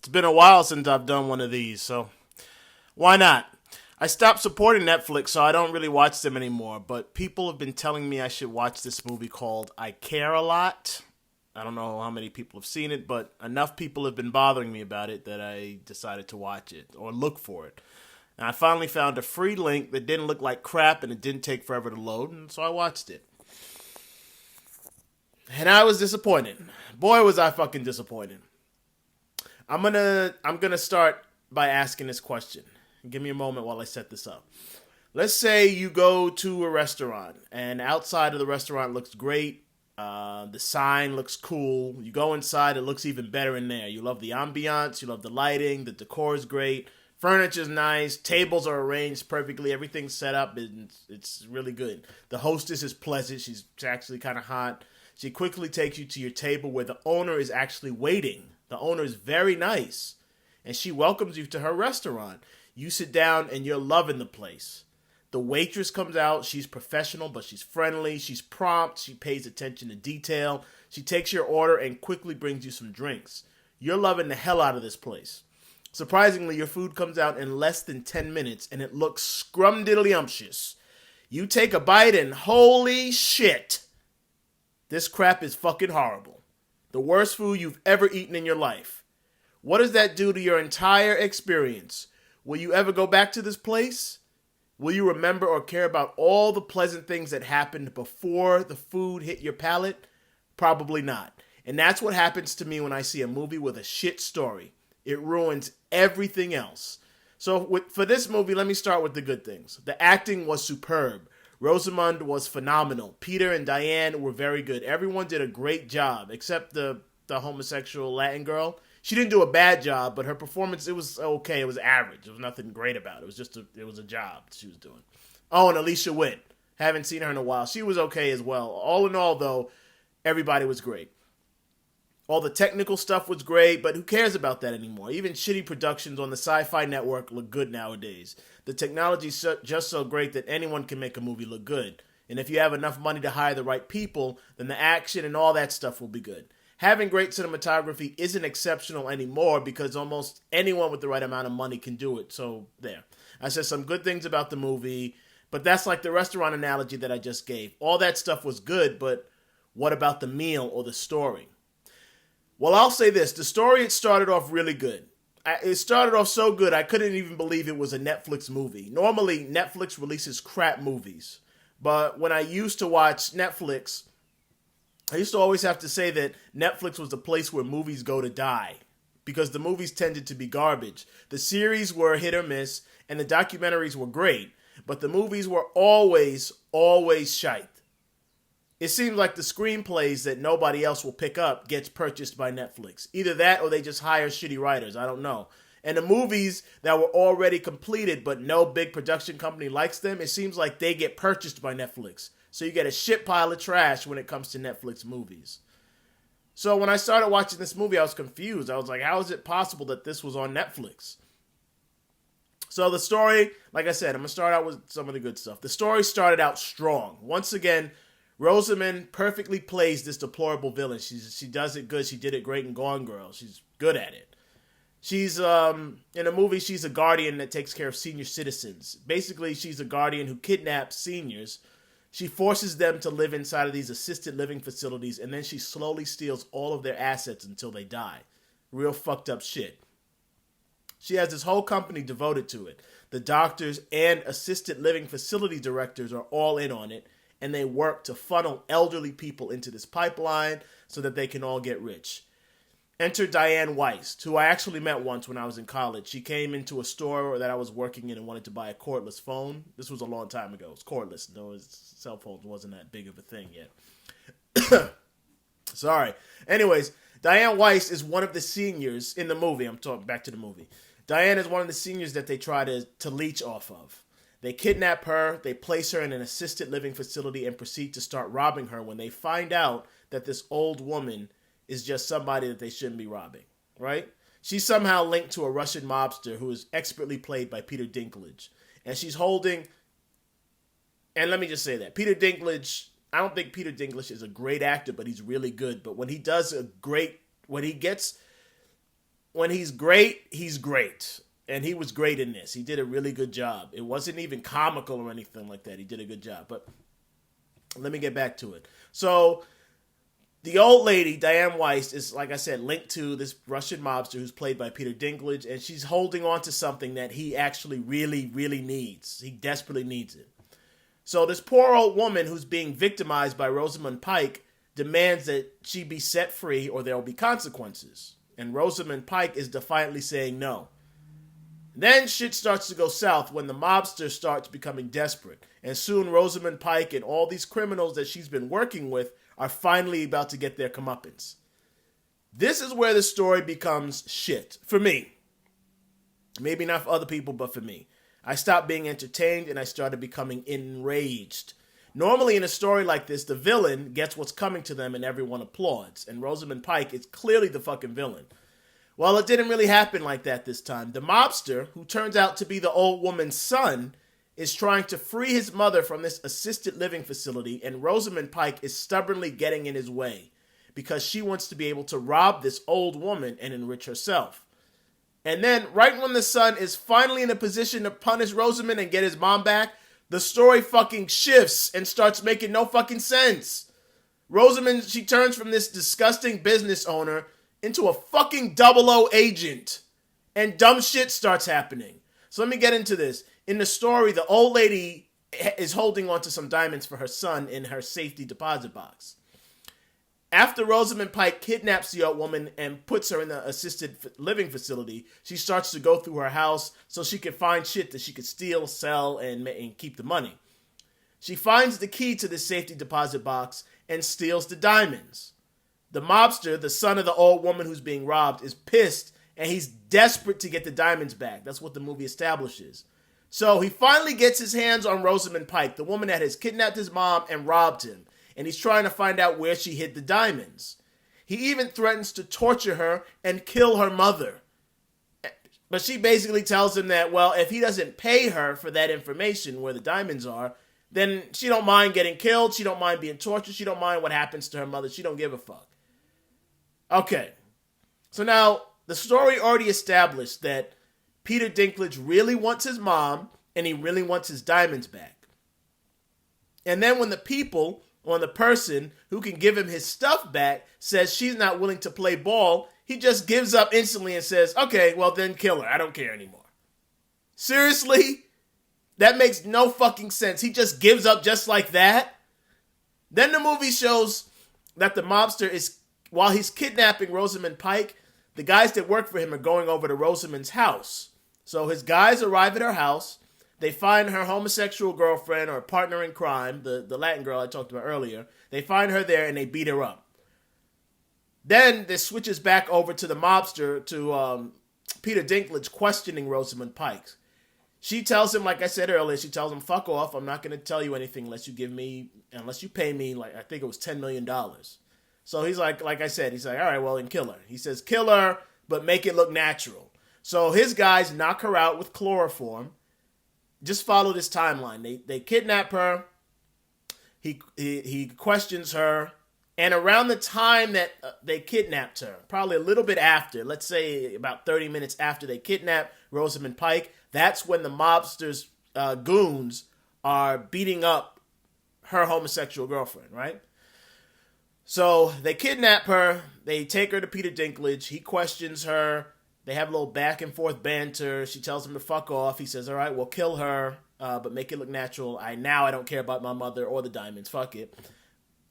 It's been a while since I've done one of these, so why not? I stopped supporting Netflix, so I don't really watch them anymore, but people have been telling me I should watch this movie called I Care a Lot. I don't know how many people have seen it, but enough people have been bothering me about it that I decided to watch it or look for it. And I finally found a free link that didn't look like crap and it didn't take forever to load, and so I watched it. And I was disappointed. Boy, was I fucking disappointed. I'm gonna start by asking this question. Give me a moment while I set this up. Let's say you go to a restaurant and outside of the restaurant looks great. The sign looks cool. You go inside, it looks even better in there. You love the ambiance, you love the lighting, the decor is great, furniture's nice, tables are arranged perfectly, everything's set up, and it's really good. The hostess is pleasant. She's actually kind of hot. She quickly takes you to your table where the owner is actually waiting. The owner is very nice, and she welcomes you to her restaurant. You sit down, and you're loving the place. The waitress comes out. She's professional, but she's friendly. She's prompt. She pays attention to detail. She takes your order and quickly brings you some drinks. You're loving the hell out of this place. Surprisingly, your food comes out in less than 10 minutes, and it looks scrumdiddlyumptious. You take a bite, and holy shit, this crap is fucking horrible. The worst food you've ever eaten in your life. What does that do to your entire experience? Will you ever go back to this place? Will you remember or care about all the pleasant things that happened before the food hit your palate? Probably not. And that's what happens to me when I see a movie with a shit story. It ruins everything else. So for this movie, let me start with the good things. The acting was superb. Rosamund was phenomenal. Peter and Diane were very good. Everyone did a great job, except the homosexual Latin girl. She didn't do a bad job, but her performance, it was okay. It was average. There was nothing great about it. It was just it was a job she was doing. Oh, and Alicia Witt. Haven't seen her in a while. She was okay as well. All in all, though, everybody was great. All the technical stuff was great, but who cares about that anymore? Even shitty productions on the Sci-Fi Network look good nowadays. The technology's just so great that anyone can make a movie look good. And if you have enough money to hire the right people, then the action and all that stuff will be good. Having great cinematography isn't exceptional anymore because almost anyone with the right amount of money can do it. So there. I said some good things about the movie, but that's like the restaurant analogy that I just gave. All that stuff was good, but what about the meal or the story? Well, I'll say this. The story, it started off really good. It started off so good, I couldn't even believe it was a Netflix movie. Normally, Netflix releases crap movies. But when I used to watch Netflix, I used to always have to say that Netflix was the place where movies go to die. Because the movies tended to be garbage. The series were hit or miss, and the documentaries were great. But the movies were always shite. It seems like the screenplays that nobody else will pick up gets purchased by Netflix. Either that or they just hire shitty writers. I don't know. And the movies that were already completed but no big production company likes them, it seems like they get purchased by Netflix. So you get a shit pile of trash when it comes to Netflix movies. So when I started watching this movie, I was confused. I was like, how is it possible that this was on Netflix? So the story, like I said, I'm going to start out with some of the good stuff. The story started out strong. Once again, Rosamund perfectly plays this deplorable villain. She does it good. She did it great in Gone Girl. She's good at it. She's, in a movie, she's a guardian that takes care of senior citizens. Basically, she's a guardian who kidnaps seniors. She forces them to live inside of these assisted living facilities, and then she slowly steals all of their assets until they die. Real fucked up shit. She has this whole company devoted to it. The doctors and assisted living facility directors are all in on it. And they work to funnel elderly people into this pipeline so that they can all get rich. Enter Diane Weiss, who I actually met once when I was in college. She came into a store that I was working in and wanted to buy a cordless phone. This was a long time ago. It was cordless. No, cell phones wasn't that big of a thing yet. Sorry. Anyways, Diane Weiss is one of the seniors in the movie. I'm talking back to the movie. Diane is one of the seniors that they try to leech off of. They kidnap her, they place her in an assisted living facility and proceed to start robbing her when they find out that this old woman is just somebody that they shouldn't be robbing, right? She's somehow linked to a Russian mobster who is expertly played by Peter Dinklage. And she's holding, and let me just say that, Peter Dinklage, I don't think Peter Dinklage is a great actor, but he's really good. But when he does when when he's great, he's great. And he was great in this. He did a really good job. It wasn't even comical or anything like that. He did a good job. But let me get back to it. So the old lady, Diane Weiss, is, like I said, linked to this Russian mobster who's played by Peter Dinklage, and she's holding on to something that he actually really, really needs. He desperately needs it. So this poor old woman who's being victimized by Rosamund Pike demands that she be set free or there will be consequences. And Rosamund Pike is defiantly saying no. Then shit starts to go south when the mobster starts becoming desperate. And soon Rosamund Pike and all these criminals that she's been working with are finally about to get their comeuppance. This is where the story becomes shit. For me. Maybe not for other people, but for me. I stopped being entertained and I started becoming enraged. Normally in a story like this, the villain gets what's coming to them and everyone applauds. And Rosamund Pike is clearly the fucking villain. Well, it didn't really happen like that this time. The mobster, who turns out to be the old woman's son, is trying to free his mother from this assisted living facility, and Rosamund Pike is stubbornly getting in his way because she wants to be able to rob this old woman and enrich herself. And then, right when the son is finally in a position to punish Rosamund and get his mom back, the story fucking shifts and starts making no fucking sense. Rosamund, she turns from this disgusting business owner into a fucking 00 agent. And dumb shit starts happening. So let me get into this. In the story, the old lady is holding on to some diamonds for her son in her safety deposit box. After Rosamund Pike kidnaps the old woman and puts her in the assisted living facility, she starts to go through her house so she can find shit that she could steal, sell, and keep the money. She finds the key to the safety deposit box and steals the diamonds. The mobster, the son of the old woman who's being robbed, is pissed and he's desperate to get the diamonds back. That's what the movie establishes. So he finally gets his hands on Rosamund Pike, the woman that has kidnapped his mom and robbed him. And he's trying to find out where she hid the diamonds. He even threatens to torture her and kill her mother. But she basically tells him that, well, if he doesn't pay her for that information, where the diamonds are, then she don't mind getting killed, she don't mind being tortured, she don't mind what happens to her mother, she don't give a fuck. Okay, so now the story already established that Peter Dinklage really wants his mom and he really wants his diamonds back. And then when the people, or the person who can give him his stuff back, says she's not willing to play ball, he just gives up instantly and says, okay, well then kill her, I don't care anymore. Seriously? That makes no fucking sense. He just gives up just like that? Then the movie shows that the mobster is, while he's kidnapping Rosamund Pike, the guys that work for him are going over to Rosamund's house. So his guys arrive at her house. They find her homosexual girlfriend or partner in crime, the Latin girl I talked about earlier. They find her there and they beat her up. Then this switches back over to the mobster, to Peter Dinklage questioning Rosamund Pike. She tells him, like I said earlier, she tells him, fuck off. I'm not going to tell you anything unless you pay me, like I think it was $10 million. So he's like I said, he's like, all right, well, then kill her. He says, kill her, but make it look natural. So his guys knock her out with chloroform. Just follow this timeline. They kidnap her. He questions her. And around the time that they kidnapped her, probably a little bit after, let's say about 30 minutes after they kidnap Rosamund Pike, that's when the mobster's goons are beating up her homosexual girlfriend, right? So they kidnap her. They take her to Peter Dinklage. He questions her. They have a little back and forth banter. She tells him to fuck off. He says, all right, well, kill her, but make it look natural. I don't care about my mother or the diamonds. Fuck it.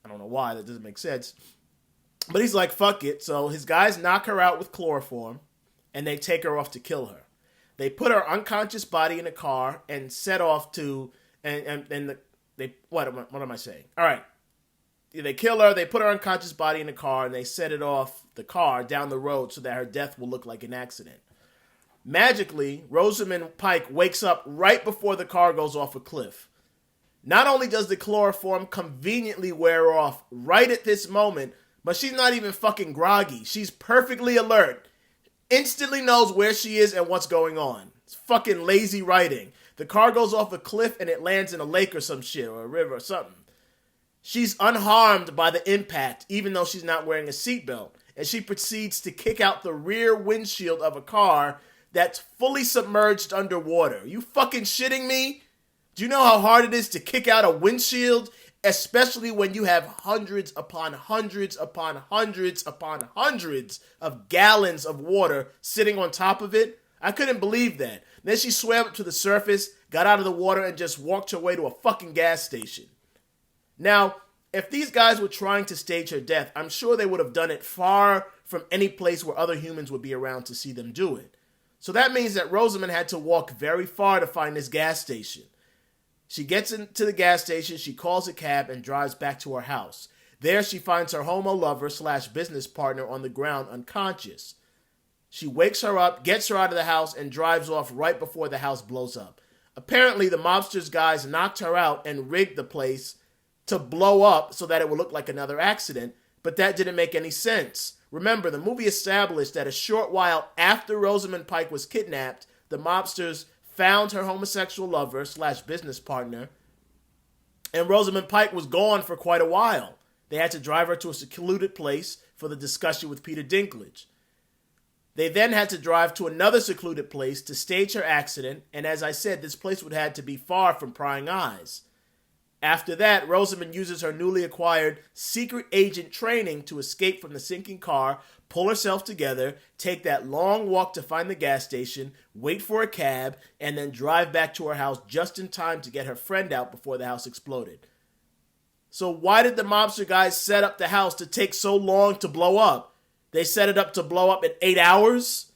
I don't know why. That doesn't make sense. But he's like, fuck it. So his guys knock her out with chloroform, and they take her off to kill her. They put her unconscious body in a car and set off to, what am I saying? All right. They kill her, they put her unconscious body in a car, and they set it off the car down the road so that her death will look like an accident. Magically, Rosamund Pike wakes up right before the car goes off a cliff. Not only does the chloroform conveniently wear off right at this moment, but she's not even fucking groggy. She's perfectly alert. Instantly knows where she is and what's going on. It's fucking lazy writing. The car goes off a cliff and it lands in a lake or some shit, or a river or something. She's unharmed by the impact, even though she's not wearing a seatbelt. as she proceeds to kick out the rear windshield of a car that's fully submerged underwater. You fucking shitting me? Do you know how hard it is to kick out a windshield? Especially when you have hundreds upon hundreds upon hundreds upon hundreds of gallons of water sitting on top of it. I couldn't believe that. Then she swam up to the surface, got out of the water, and just walked her way to a fucking gas station. Now, if these guys were trying to stage her death, I'm sure they would have done it far from any place where other humans would be around to see them do it. So that means that Rosamund had to walk very far to find this gas station. She gets into the gas station, she calls a cab, and drives back to her house. There she finds her homo lover / business partner on the ground unconscious. She wakes her up, gets her out of the house, and drives off right before the house blows up. Apparently, the mobsters guys knocked her out and rigged the place to blow up so that it would look like another accident, but that didn't make any sense. Remember, the movie established that a short while after Rosamund Pike was kidnapped, the mobsters found her homosexual lover / business partner, and Rosamund Pike was gone for quite a while. They had to drive her to a secluded place for the discussion with Peter Dinklage. They then had to drive to another secluded place to stage her accident, and as I said, this place would have to be far from prying eyes. After that, Rosamund uses her newly acquired secret agent training to escape from the sinking car, pull herself together, take that long walk to find the gas station, wait for a cab, and then drive back to her house just in time to get her friend out before the house exploded. So why did the mobster guys set up the house to take so long to blow up? They set it up to blow up in 8 hours?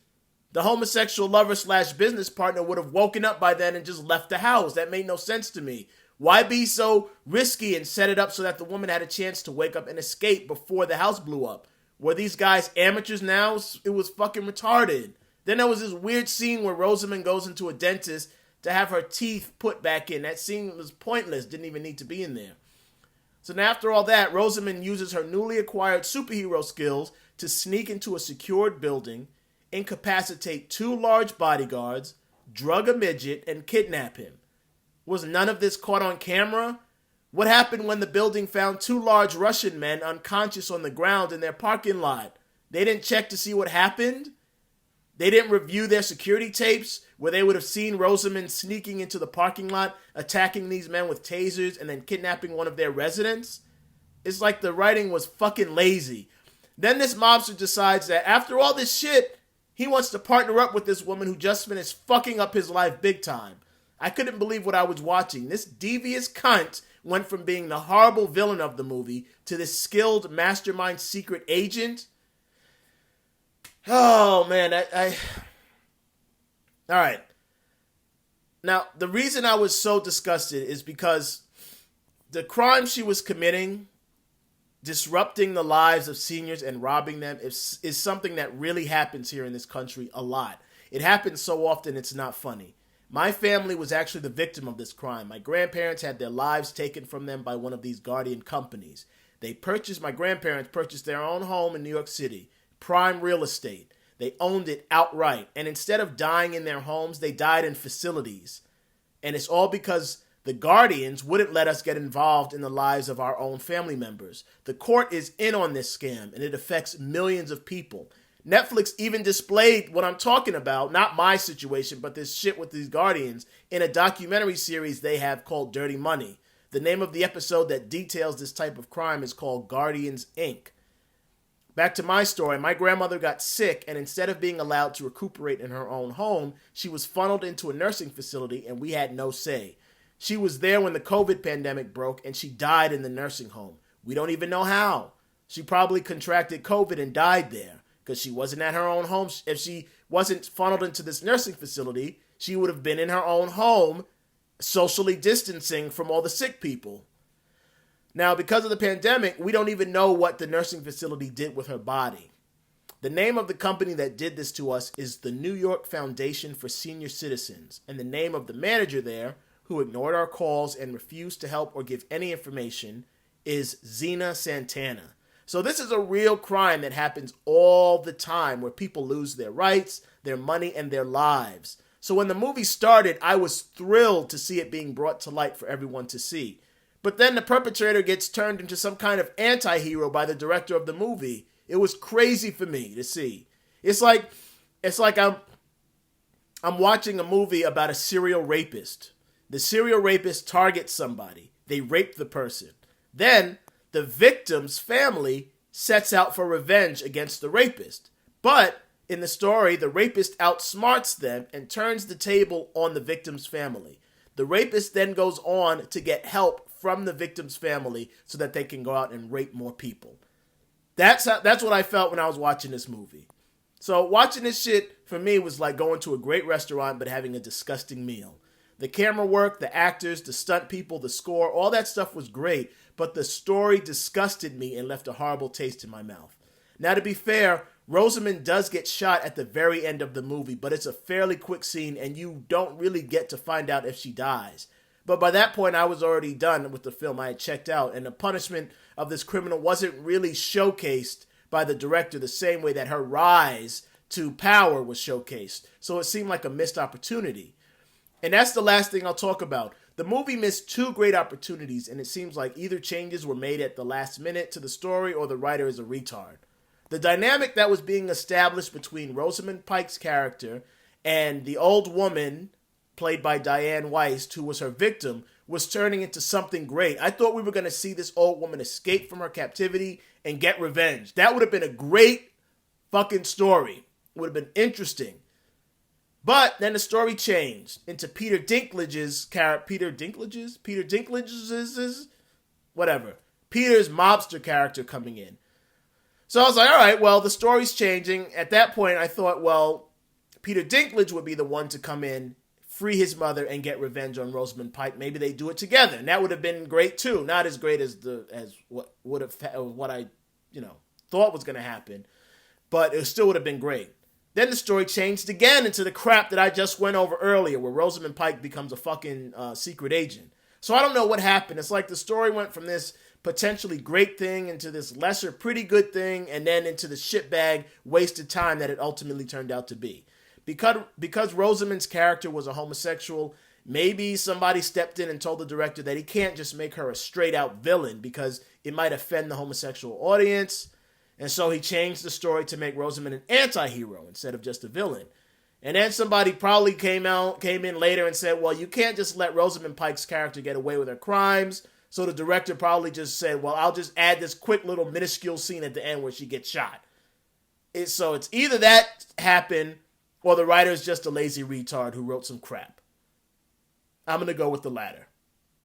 The homosexual lover / business partner would have woken up by then and just left the house. That made no sense to me. Why be so risky and set it up so that the woman had a chance to wake up and escape before the house blew up? Were these guys amateurs now? It was fucking retarded. Then there was this weird scene where Rosamund goes into a dentist to have her teeth put back in. That scene was pointless, didn't even need to be in there. So now after all that, Rosamund uses her newly acquired superhero skills to sneak into a secured building, incapacitate 2 large bodyguards, drug a midget, and kidnap him. Was none of this caught on camera? What happened when the building found 2 large Russian men unconscious on the ground in their parking lot? They didn't check to see what happened? They didn't review their security tapes where they would have seen Rosamund sneaking into the parking lot, attacking these men with tasers, and then kidnapping one of their residents? It's like the writing was fucking lazy. Then this mobster decides that after all this shit, he wants to partner up with this woman who just finished fucking up his life big time. I couldn't believe what I was watching. This devious cunt went from being the horrible villain of the movie to this skilled mastermind secret agent. Oh, man. All right. Now, the reason I was so disgusted is because the crime she was committing, disrupting the lives of seniors and robbing them, is something that really happens here in this country a lot. It happens so often it's not funny. My family was actually the victim of this crime. My grandparents had their lives taken from them by one of these guardian companies. My grandparents purchased their own home in New York City, prime real estate. They owned it outright. And instead of dying in their homes, they died in facilities. And it's all because the guardians wouldn't let us get involved in the lives of our own family members. The court is in on this scam, and it affects millions of people. Netflix even displayed what I'm talking about, not my situation, but this shit with these guardians, in a documentary series they have called Dirty Money. The name of the episode that details this type of crime is called Guardians, Inc. Back to my story, my grandmother got sick, and instead of being allowed to recuperate in her own home, she was funneled into a nursing facility, and we had no say. She was there when the COVID pandemic broke, and she died in the nursing home. We don't even know how. She probably contracted COVID and died there, because she wasn't at her own home. If she wasn't funneled into this nursing facility, she would have been in her own home, socially distancing from all the sick people. Now, because of the pandemic, we don't even know what the nursing facility did with her body. The name of the company that did this to us is the New York Foundation for Senior Citizens, and the name of the manager there, who ignored our calls and refused to help or give any information, is Zena Santana. So this is a real crime that happens all the time, where people lose their rights, their money, and their lives. So when the movie started, I was thrilled to see it being brought to light for everyone to see. But then the perpetrator gets turned into some kind of anti-hero by the director of the movie. It was crazy for me to see. It's like I'm watching a movie about a serial rapist. The serial rapist targets somebody. They rape the person. Then the victim's family sets out for revenge against the rapist. But in the story, the rapist outsmarts them and turns the table on the victim's family. The rapist then goes on to get help from the victim's family so that they can go out and rape more people. That's what I felt when I was watching this movie. So watching this shit for me was like going to a great restaurant but having a disgusting meal. The camera work, the actors, the stunt people, the score, all that stuff was great, but the story disgusted me and left a horrible taste in my mouth. Now, to be fair, Rosamund does get shot at the very end of the movie, but it's a fairly quick scene and you don't really get to find out if she dies. But by that point, I was already done with the film. I had checked out, and the punishment of this criminal wasn't really showcased by the director the same way that her rise to power was showcased. So it seemed like a missed opportunity. And that's the last thing I'll talk about. The movie missed two great opportunities, and it seems like either changes were made at the last minute to the story or the writer is a retard. The dynamic that was being established between Rosamund Pike's character and the old woman, played by Diane Weist, who was her victim, was turning into something great. I thought we were going to see this old woman escape from her captivity and get revenge. That would have been a great fucking story. It would have been interesting. But then the story changed into Peter Dinklage's character. Peter Dinklage's? Whatever. Peter's mobster character coming in. So I was like, all right, well, the story's changing. At that point, I thought, well, Peter Dinklage would be the one to come in, free his mother, and get revenge on Rosamund Pike. Maybe they do it together, and that would have been great too. Not as great as what I thought was going to happen, but it still would have been great. Then the story changed again into the crap that I just went over earlier, where Rosamund Pike becomes a fucking secret agent. So I don't know what happened. It's like the story went from this potentially great thing into this lesser pretty good thing, and then into the shitbag wasted time that it ultimately turned out to be. Because Rosamund's character was a homosexual, maybe somebody stepped in and told the director that he can't just make her a straight out villain because it might offend the homosexual audience. And so he changed the story to make Rosamund an anti-hero instead of just a villain. And then somebody probably came in later and said, well, you can't just let Rosamund Pike's character get away with her crimes. So the director probably just said, well, I'll just add this quick little minuscule scene at the end where she gets shot. So it's either that happened or the writer's just a lazy retard who wrote some crap. I'm going to go with the latter.